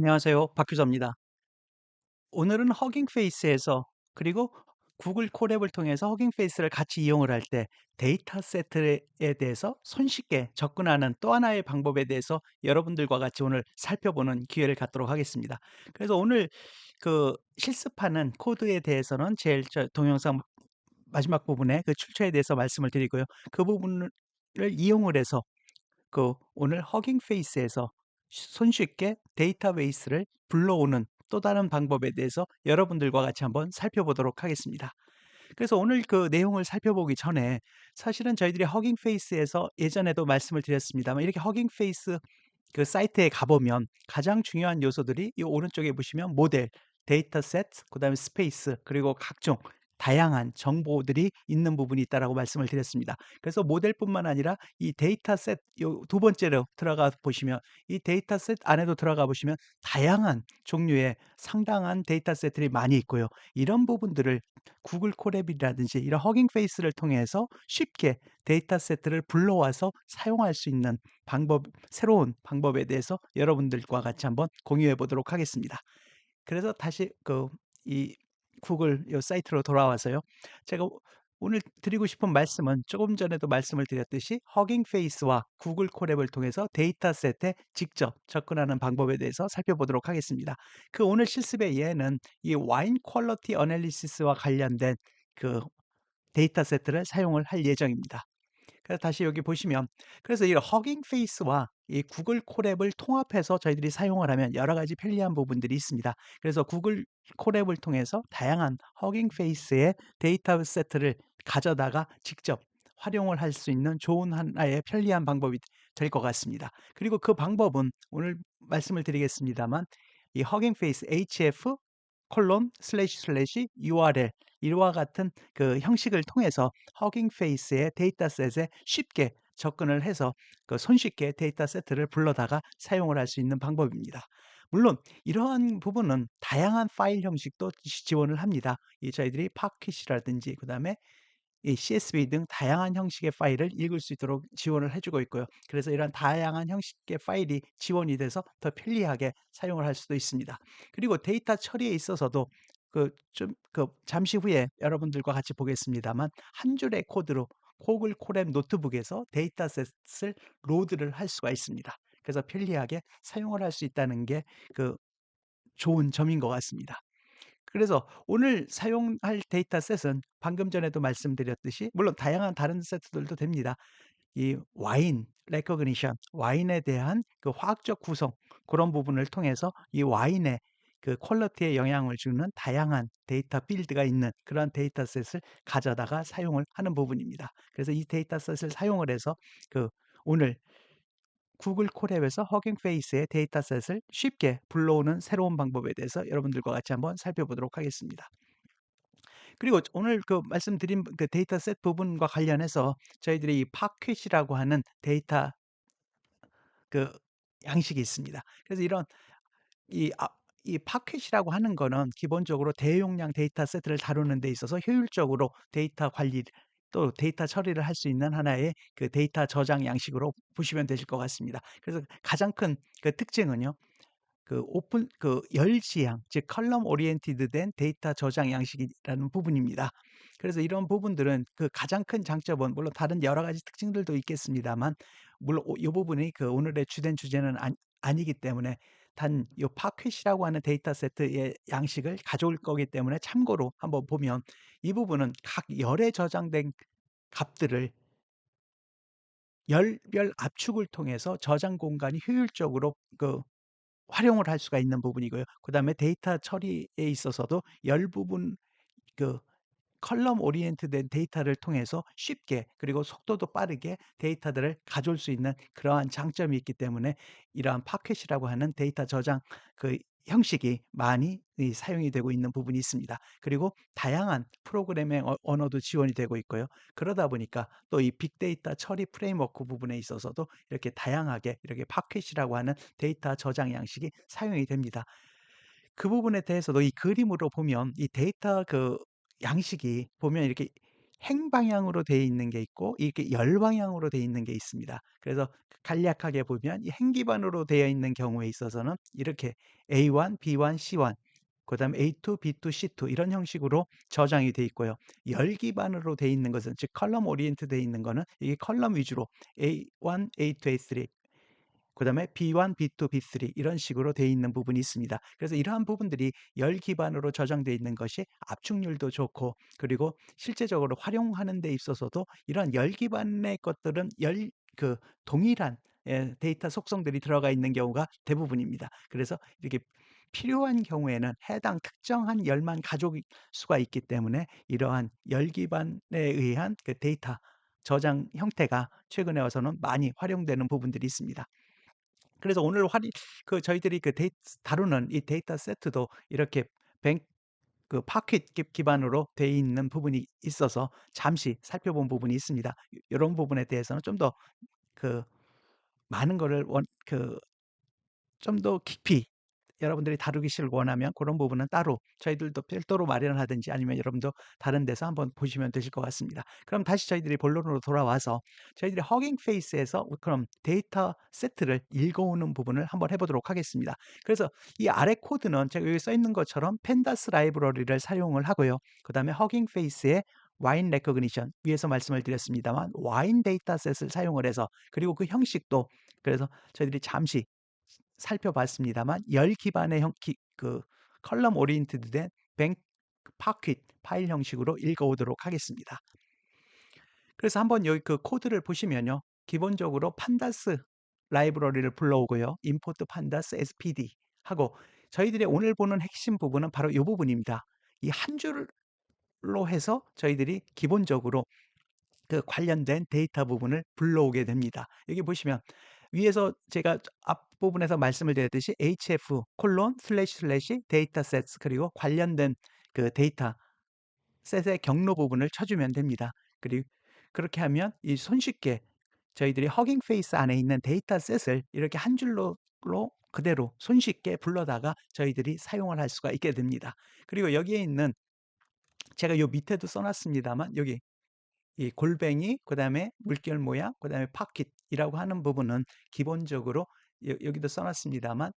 안녕하세요. 박규서입니다. 오늘은 허깅 페이스에서 그리고 구글 콜앱을 통해서 허깅 페이스를 같이 이용을 할 때 데이터 세트에 대해서 손쉽게 접근하는 또 하나의 방법에 대해서 여러분들과 같이 오늘 살펴보는 기회를 갖도록 하겠습니다. 그래서 오늘 실습하는 코드에 대해서는 제일 동영상 마지막 부분에 그 출처에 대해서 말씀을 드리고요. 그 부분을 이용을 해서 오늘 허깅 페이스에서 손쉽게 데이터베이스를 불러오는 또 다른 방법에 대해서 여러분들과 같이 한번 살펴보도록 하겠습니다. 그래서 오늘 그 내용을 살펴보기 전에 사실은 저희들이 허깅 페이스에서 예전에도 말씀을 드렸습니다만 이렇게 허깅 페이스 그 사이트에 가보면 가장 중요한 요소들이 이 오른쪽에 보시면 모델, 데이터셋, 그다음에 스페이스, 그리고 각종 다양한 정보들이 있는 부분이 있다라고 말씀을 드렸습니다. 그래서 모델뿐만 아니라 이 데이터셋 요 두 번째로 들어가 보시면 이 데이터셋 안에도 들어가 보시면 다양한 종류의 상당한 데이터셋들이 많이 있고요. 이런 부분들을 구글 콜앱이라든지 이런 허깅 페이스를 통해서 쉽게 데이터셋들을 불러와서 사용할 수 있는 새로운 방법에 대해서 여러분들과 같이 한번 공유해 보도록 하겠습니다. 그래서 다시 이 구글 요 사이트로 돌아와서요. 제가 오늘 드리고 싶은 말씀은 조금 전에도 말씀을 드렸듯이 허깅 페이스와 구글 콜앱을 통해서 데이터셋에 직접 접근하는 방법에 대해서 살펴보도록 하겠습니다. 그 오늘 실습의 예는 이 와인 퀄리티 애널리시스와 관련된 그 데이터셋들을 사용을 할 예정입니다. 그래서 다시 여기 보시면 그래서 이 허깅 페이스와 이 구글 콜앱을 통합해서 저희들이 사용을 하면 여러 가지 편리한 부분들이 있습니다. 그래서 구글 콜앱을 통해서 다양한 허깅 페이스의 데이터 세트를 가져다가 직접 활용을 할 수 있는 좋은 하나의 편리한 방법이 될 것 같습니다. 그리고 그 방법은 오늘 말씀을 드리겠습니다만 이 허깅 페이스 hf 콜론 슬래시 URL 이와 같은 그 형식을 통해서 허깅 페이스의 데이터셋에 쉽게 접근을 해서 손쉽게 데이터세트를 불러다가 사용을 할 수 있는 방법입니다. 물론 이러한 부분은 다양한 파일 형식도 지원을 합니다. 이 저희들이 파켓이라든지 그다음에 이 CSV 등 다양한 형식의 파일을 읽을 수 있도록 지원을 해 주고 있고요. 그래서 이런 다양한 형식의 파일이 지원이 돼서 더 편리하게 사용을 할 수도 있습니다. 그리고 데이터 처리에 있어서도 잠시 후에 여러분들과 같이 보겠습니다만 한 줄의 코드로 구글 콜앱 노트북에서 데이터셋을 로드를 할 수가 있습니다. 그래서 편리하게 사용을 할 수 있다는 게 그 좋은 점인 것 같습니다. 그래서 오늘 사용할 데이터셋은 방금 전에도 말씀드렸듯이 물론 다양한 다른 세트들도 됩니다. 이 와인 레코그니션, 와인에 대한 그 화학적 구성 그런 부분을 통해서 이 와인의 그 퀄리티에 영향을 주는 다양한 데이터 필드가 있는 그런 데이터셋을 가져다가 사용을 하는 부분입니다. 그래서 이 데이터셋을 사용을 해서 그 오늘 구글 콜앱에서 허깅 페이스의 데이터셋을 쉽게 불러오는 새로운 방법에 대해서 여러분들과 같이 한번 살펴보도록 하겠습니다. 그리고 오늘 말씀드린 그 데이터셋 부분과 관련해서 저희들이 이 파켓이라고 하는 데이터 그 양식이 있습니다. 그래서 이 아 이 파켓이라고 하는 거는 기본적으로 대용량 데이터셋을 다루는 데 있어서 효율적으로 데이터 관리 또 데이터 처리를 할 수 있는 하나의 그 데이터 저장 양식으로 보시면 되실 것 같습니다. 그래서 가장 큰 그 특징은요. 열지향 즉 컬럼 오리엔티드 된 데이터 저장 양식이라는 부분입니다. 그래서 이런 부분들은 그 가장 큰 장점은 물론 다른 여러 가지 특징들도 있겠습니다만 물론 이 부분이 그 오늘의 주된 주제는 아니기 때문에 단 요 파켓이라고 하는 데이터 세트의 양식을 가져올 거기 때문에 참고로 한번 보면 이 부분은 각 열에 저장된 값들을 열별 압축을 통해서 저장 공간이 효율적으로 활용을 할 수가 있는 부분이고요. 그다음에 데이터 처리에 있어서도 열 부분 그 컬럼 오리엔트된 데이터를 통해서 쉽게 그리고 속도도 빠르게 데이터들을 가져올 수 있는 그러한 장점이 있기 때문에 이러한 파켓이라고 하는 데이터 저장 그 형식이 많이 사용이 되고 있는 부분이 있습니다. 그리고 다양한 프로그래밍 언어도 지원이 되고 있고요. 그러다 보니까 또 이 빅데이터 처리 프레임워크 부분에 있어서도 이렇게 다양하게 이렇게 파켓이라고 하는 데이터 저장 양식이 사용이 됩니다. 그 부분에 대해서도 이 그림으로 보면 이 데이터 양식이 보면 이렇게 행방향으로 되어 있는 게 있고 이렇게 열방향으로 되어 있는 게 있습니다. 그래서 간략하게 보면 이 행 기반으로 되어 있는 경우에 있어서는 이렇게 A1, B1, C1 그다음에 A2, B2, C2 이런 형식으로 저장이 돼 있고요. 열 기반으로 돼 있는 것은 즉 컬럼 오리엔트 돼 있는 거는 이게 컬럼 위주로 A1, A2, A3 그다음에 B1, B2, B3 이런 식으로 돼 있는 부분이 있습니다. 그래서 이러한 부분들이 열 기반으로 저장되어 있는 것이 압축률도 좋고 그리고 실제적으로 활용하는 데 있어서도 이러한 열 기반의 것들은 동일한 데이터 속성들이 들어가 있는 경우가 대부분입니다. 그래서 이렇게 필요한 경우에는 해당 특정한 열만 가져올 수가 있기 때문에 이러한 열 기반에 의한 그 데이터 저장 형태가 최근에 와서는 많이 활용되는 부분들이 있습니다. 그래서 오늘 저희들이 다루는 이 데이터 세트도 이렇게 뱅 파켓 기반으로 돼 있는 부분이 있어서 잠시 살펴본 부분이 있습니다. 요런 부분에 대해서는 좀 더 그 많은 거를 좀 더 깊이 여러분들이 다루기를 원하면 그런 부분은 따로 저희들도 별도로 마련하든지 아니면 여러분도 다른 데서 한번 보시면 되실 것 같습니다. 그럼 다시 저희들이 본론으로 돌아와서 저희들이 허깅 페이스에서 그럼 데이터 세트를 읽어오는 부분을 한번 해보도록 하겠습니다. 그래서 이 아래 코드는 제가 여기 써 있는 것처럼 펜다스 라이브러리를 사용을 하고요. 그 다음에 허깅 페이스의 와인 레코그니션 위에서 말씀을 드렸습니다만 와인 데이터셋을 사용을 해서 그리고 그 형식도 그래서 저희들이 잠시 살펴봤습니다만 열 기반의 컬럼 오리엔티드된 뱅 파켓 파일 형식으로 읽어오도록 하겠습니다. 그래서 한번 여기 그 코드를 보시면요. 기본적으로 판다스 라이브러리를 불러오고요. import pandas spd 하고 저희들이 오늘 보는 핵심 부분은 바로 이 부분입니다. 이 한 줄로 해서 저희들이 기본적으로 그 관련된 데이터 부분을 불러오게 됩니다. 여기 보시면 위에서 제가 앞부분에서 말씀을 드렸듯이 hf 콜론 슬래시 데이터셋 그리고 관련된 그 데이터 셋의 경로 부분을 쳐주면 됩니다. 그리고 그렇게 하면 이 손쉽게 저희들이 허깅 페이스 안에 있는 데이터셋을 이렇게 한 줄로 그대로 손쉽게 불러다가 저희들이 사용을 할 수가 있게 됩니다. 그리고 여기에 있는 제가 요 밑에도 써놨습니다만 여기 이 골뱅이 그다음에 물결 모양 그다음에 파킷이라고 하는 부분은 기본적으로 여기도 써놨습니다만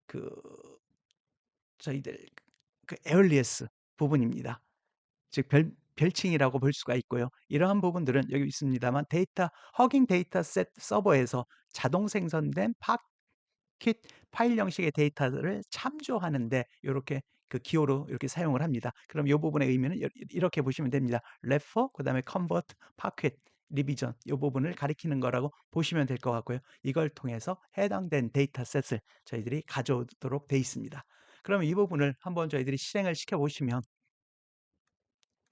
그 저희들 그 에얼리어스 부분입니다. 즉 별칭이라고 볼 수가 있고요. 이러한 부분들은 여기 있습니다만 허깅 데이터셋 서버에서 자동 생성된 킷 파일 형식의 데이터를 참조하는데 요렇게 그 기호로 이렇게 사용을 합니다. 그럼 요 부분의 의미는 이렇게 보시면 됩니다. refer 그다음에 convert, packet, revision 요 부분을 가리키는 거라고 보시면 될 것 같고요. 이걸 통해서 해당된 데이터셋을 저희들이 가져오도록 돼 있습니다. 그럼 이 부분을 한번 저희들이 실행을 시켜 보시면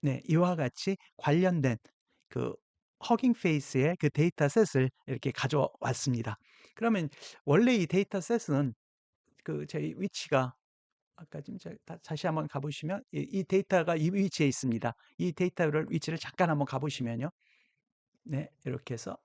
네, 이와 같이 관련된 그 허깅 페이스의 그 데이터셋을 이렇게 가져왔습니다. 그러면 원래 이 데이터셋은 그 저희 위치가 아까 지금 다시 한번 가보시면 이 데이터가 이 위치에 있습니다. 이 데이터를 위치를 잠깐 한번 가보시면요. 네, 이렇게 해서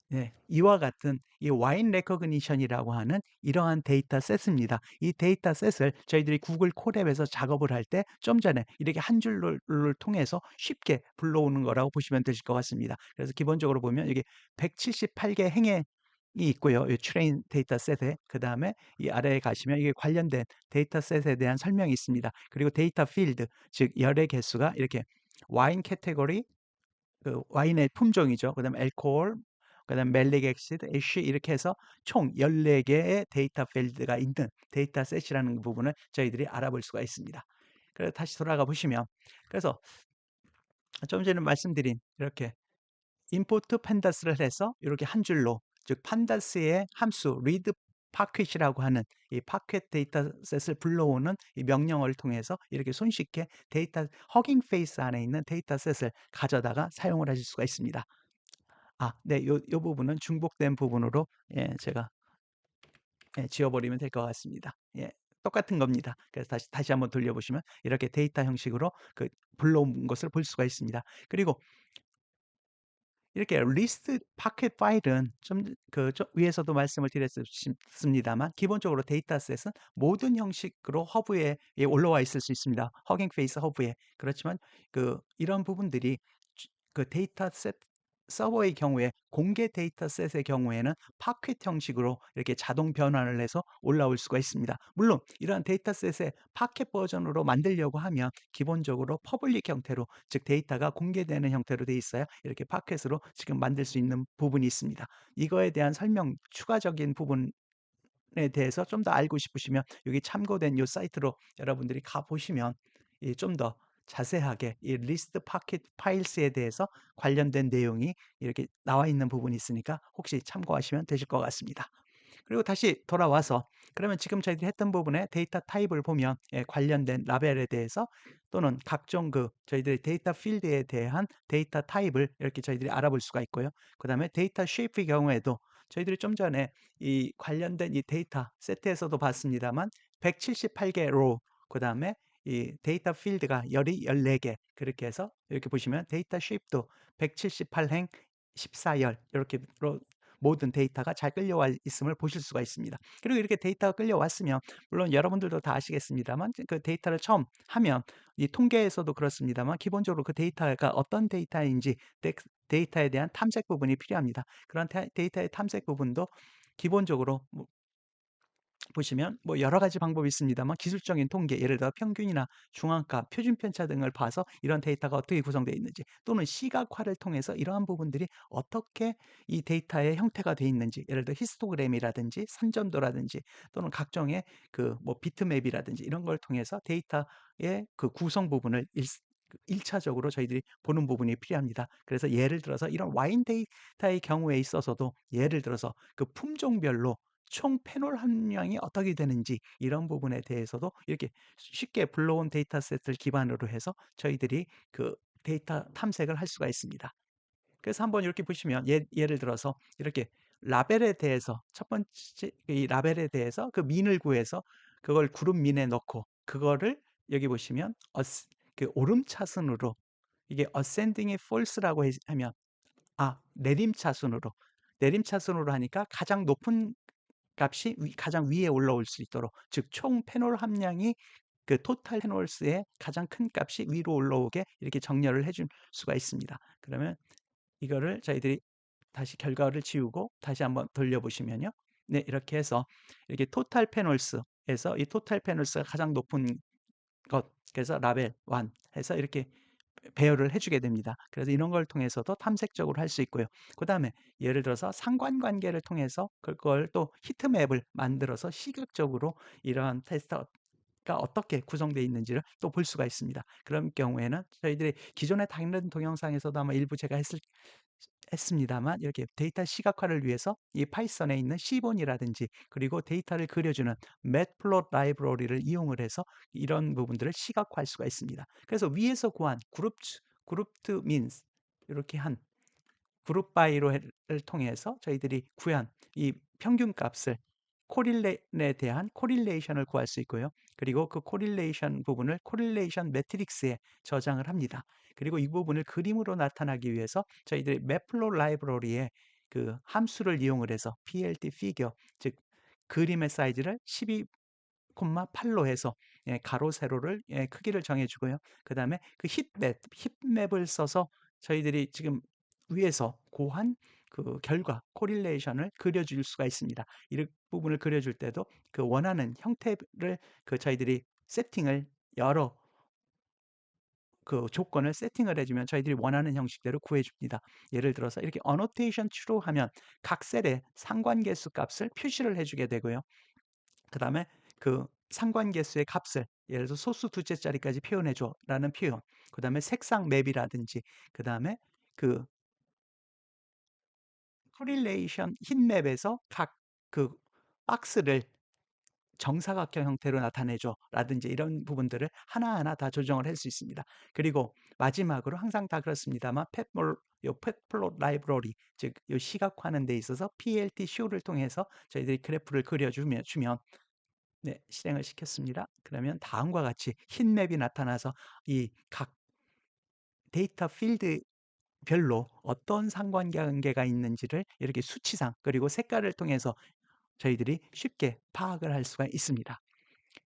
네, 이와 같은 이 와인 레코그니션이라고 하는 이러한 데이터셋입니다. 이 데이터셋을 저희들이 구글 콜앱에서 작업을 할 때 좀 전에 이렇게 한 줄을 통해서 쉽게 불러오는 거라고 보시면 되실 것 같습니다. 그래서 기본적으로 보면 여기 178개 행에 이 있고요. 이 트레인 데이터셋에 그다음에 이 아래에 가시면 이게 관련된 데이터셋에 대한 설명이 있습니다. 그리고 데이터 필드 즉 열의 개수가 이렇게 와인 캐테고리 그 와인의 품종이죠. 그다음에 알코올, 그다음에 멜릭 엑시드, 애쉬 이렇게 해서 총 14개의 데이터 필드가 있는 데이터셋이라는 부분을 저희들이 알아볼 수가 있습니다. 그래서 다시 돌아가 보시면 그래서 좀 전에 말씀드린 이렇게 임포트 판다스를 해서 이렇게 한 줄로 즉 판다스의 함수 read packet이라고 하는 이 파켓 데이터셋을 불러오는 이 명령어를 통해서 이렇게 손쉽게 허깅 페이스 안에 있는 데이터셋을 가져다가 사용을 하실 수가 있습니다. 네, 요 부분은 중복된 부분으로 제가 지워버리면 될 것 같습니다. 똑같은 겁니다. 그래서 다시 한번 돌려보시면 이렇게 데이터 형식으로 그 불러온 것을 볼 수가 있습니다. 그리고 이렇게 리스트 파켓 파일은 위에서도 말씀을 드렸습니다만 기본적으로 데이터셋은 모든 형식으로 허브에 올라와 있을 수 있습니다. 허깅 페이스 허브에. 그렇지만 이런 부분들이 그 데이터셋 서버의 경우에 공개 데이터셋의 경우에는 파켓 형식으로 이렇게 자동 변환을 해서 올라올 수가 있습니다. 물론 이러한 데이터셋의 파켓 버전으로 만들려고 하면 기본적으로 퍼블릭 형태로, 즉 데이터가 공개되는 형태로 돼 있어야 이렇게 파켓으로 지금 만들 수 있는 부분이 있습니다. 이거에 대한 설명, 추가적인 부분에 대해서 좀 더 알고 싶으시면 여기 참고된 요 사이트로 여러분들이 가 보시면 좀 더 자세하게 이 리스트 파켓 파일스에 대해서 관련된 내용이 이렇게 나와 있는 부분이 있으니까 혹시 참고하시면 되실 것 같습니다. 그리고 다시 돌아와서 그러면 지금 저희들이 했던 부분에 데이터 타입을 보면 관련된 라벨에 대해서 또는 각종 그 저희들의 데이터 필드에 대한 데이터 타입을 이렇게 저희들이 알아볼 수가 있고요. 그다음에 데이터 쉐입의 경우에도 저희들이 좀 전에 이 관련된 이 데이터 세트에서도 봤습니다만 178개 로, 그다음에 이 데이터 필드가 열이 14개, 그렇게 해서 이렇게 보시면 데이터 쉐입도 178행 14열 이렇게로 모든 데이터가 잘 끌려와 있음을 보실 수가 있습니다. 그리고 이렇게 데이터가 끌려왔으면 물론 여러분들도 다 아시겠습니다만 그 데이터를 처음 하면 이 통계에서도 그렇습니다만 기본적으로 그 데이터가 어떤 데이터인지 데이터에 대한 탐색 부분이 필요합니다. 그런 데이터의 탐색 부분도 기본적으로 보시면 뭐 여러 가지 방법이 있습니다만 기술적인 통계, 예를 들어 평균이나 중앙값, 표준 편차 등을 봐서 이런 데이터가 어떻게 구성되어 있는지, 또는 시각화를 통해서 이러한 부분들이 어떻게 이 데이터의 형태가 되어 있는지, 예를 들어 히스토그램이라든지 선전도라든지 또는 각종의 그 뭐 비트맵이라든지 이런 걸 통해서 데이터의 그 구성 부분을 일차적으로 저희들이 보는 부분이 필요합니다. 그래서 예를 들어서 이런 와인 데이터의 경우에 있어서도 예를 들어서 그 품종별로 총 패널 함량이 어떻게 되는지 이런 부분에 대해서도 이렇게 쉽게 불러온 데이터셋을 기반으로 해서 저희들이 그 데이터 탐색을 할 수가 있습니다. 그래서 한번 이렇게 보시면 예를 들어서 이렇게 라벨에 대해서 첫 번째 이 라벨에 대해서 그 민을 구해서 그걸 그룹 민에 넣고 그거를 여기 보시면 그 오름차순으로 이게 ascending이 false라고 하면 내림차순으로 하니까 가장 높은 값이 가장 위에 올라올 수 있도록, 즉 총 패널 함량이 그 토탈 패널스의 가장 큰 값이 위로 올라오게 이렇게 정렬을 해줄 수가 있습니다. 그러면 이거를 저희들이 다시 결과를 지우고 다시 한번 돌려보시면요. 네, 이렇게 해서 이렇게 토탈 패널스에서 이 토탈 패널스가 가장 높은 것, 그래서 라벨 1 해서 이렇게 배열을 해주게 됩니다. 그래서 이런 걸 통해서도 탐색적으로 할 수 있고요. 그 다음에 예를 들어서 상관관계를 통해서 그걸 또 히트맵을 만들어서 시각적으로 이러한 테스트가 어떻게 구성되어 있는지를 또 볼 수가 있습니다. 그런 경우에는 저희들이 기존에 다른 동영상에서도 아마 일부 제가 했습니다만 이렇게 데이터 시각화를 위해서 이 파이썬에 있는 시본이라든지 그리고 데이터를 그려주는 매트플롯 라이브러리를 이용을 해서 이런 부분들을 시각화할 수가 있습니다. 그래서 위에서 구한 그룹트 민스 이렇게 한 그룹 바이로를 통해서 저희들이 구한 이 평균 값을 코릴레에 대한 코릴레이션을 구할 수 있고요. 그리고 그 코릴레이션 부분을 코릴레이션 매트릭스에 저장을 합니다. 그리고 이 부분을 그림으로 나타나기 위해서 저희들이 매플롯 라이브러리에 그 함수를 이용을 해서 plt 피겨, 즉 그림의 사이즈를 12,8로 해서 가로 세로를 크기를 정해 주고요. 그다음에 그 힙맵을 써서 저희들이 지금 위에서 고한 그 결과 코릴레이션을 그려줄 수가 있습니다. 이 부분을 그려줄 때도 그 원하는 형태를 그 저희들이 세팅을 여러 그 조건을 세팅을 해주면 저희들이 원하는 형식대로 구해줍니다. 예를 들어서 이렇게 어노테이션 true 하면 각 셀에 상관계수 값을 표시를 해주게 되고요. 그 다음에 그 상관계수의 값을 예를 들어서 소수 두째 자리까지 표현해줘 라는 표현, 그 다음에 색상 맵이라든지, 그 다음에 그 코릴레이션 힙맵에서 각 그 박스를 정사각형 형태로 나타내줘 라든지 이런 부분들을 하나하나 다 조정을 할 수 있습니다. 그리고 마지막으로 항상 다 그렇습니다만 펫플롯 라이브러리, 즉 이 시각화하는 데 있어서 PLT show를 통해서 저희들이 그래프를 그려주면 네, 실행을 시켰습니다. 그러면 다음과 같이 흰 맵이 나타나서 이 각 데이터 필드별로 어떤 상관관계가 있는지를 이렇게 수치상 그리고 색깔을 통해서 저희들이 쉽게 파악을 할 수가 있습니다.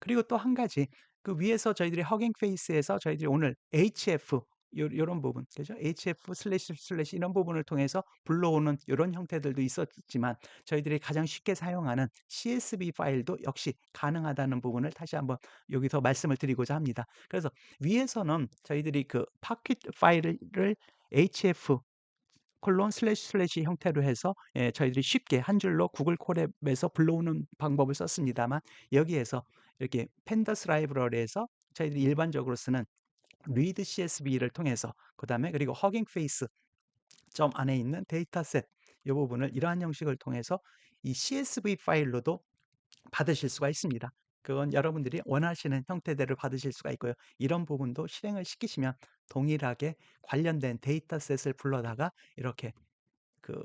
그리고 또 한 가지 그 위에서 저희들이 허깅 페이스에서 저희들이 오늘 HF 요런 부분, 그죠? hf// 이런 부분을 통해서 불러오는 요런 형태들도 있었지만 저희들이 가장 쉽게 사용하는 CSV 파일도 역시 가능하다는 부분을 다시 한번 여기서 말씀을 드리고자 합니다. 그래서 위에서는 저희들이 그 파켓 파일을 hf 형태로 해서 저희들이 쉽게 한 줄로 구글 콜앱에서 불러오는 방법을 썼습니다만, 여기에서 이렇게 팬더스 라이브러리에서 저희들이 일반적으로 쓰는 read CSV를 통해서, 그다음에 그리고 허깅 페이스 점 안에 있는 데이터셋 이 부분을 이러한 형식을 통해서 이 CSV 파일로도 받으실 수가 있습니다. 그건 여러분들이 원하시는 형태대로 받으실 수가 있고요. 이런 부분도 실행을 시키시면 동일하게 관련된 데이터셋을 불러다가 이렇게 그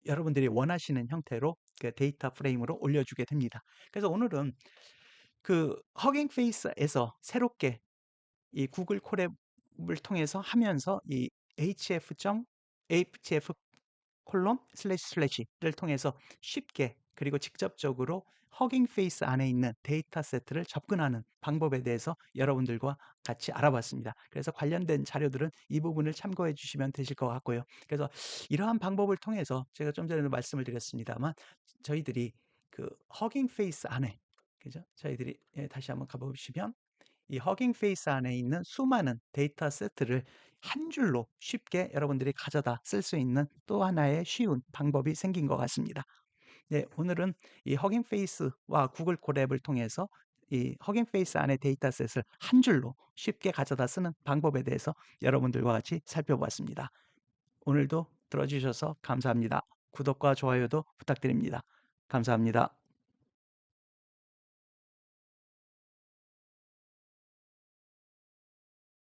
여러분들이 원하시는 형태로 그 데이터 프레임으로 올려주게 됩니다. 그래서 오늘은 그 허깅 페이스에서 새롭게 이 구글 콜앱을 통해서 하면서 이 hf 콜론//를 통해서 쉽게 그리고 직접적으로 허깅 페이스 안에 있는 데이터 세트를 접근하는 방법에 대해서 여러분들과 같이 알아봤습니다. 그래서 관련된 자료들은 이 부분을 참고해 주시면 되실 것 같고요. 그래서 이러한 방법을 통해서 제가 좀 전에도 말씀을 드렸습니다만, 저희들이 그 허깅 페이스 안에, 그죠? 저희들이 다시 한번 가보시면 이 허깅 페이스 안에 있는 수많은 데이터 세트를 한 줄로 쉽게 여러분들이 가져다 쓸 수 있는 또 하나의 쉬운 방법이 생긴 것 같습니다. 네, 오늘은 이 허깅 페이스와 구글 콜앱을 통해서 이 허깅 페이스 안의 데이터셋을 한 줄로 쉽게 가져다 쓰는 방법에 대해서 여러분들과 같이 살펴보았습니다. 오늘도 들어주셔서 감사합니다. 구독과 좋아요도 부탁드립니다. 감사합니다.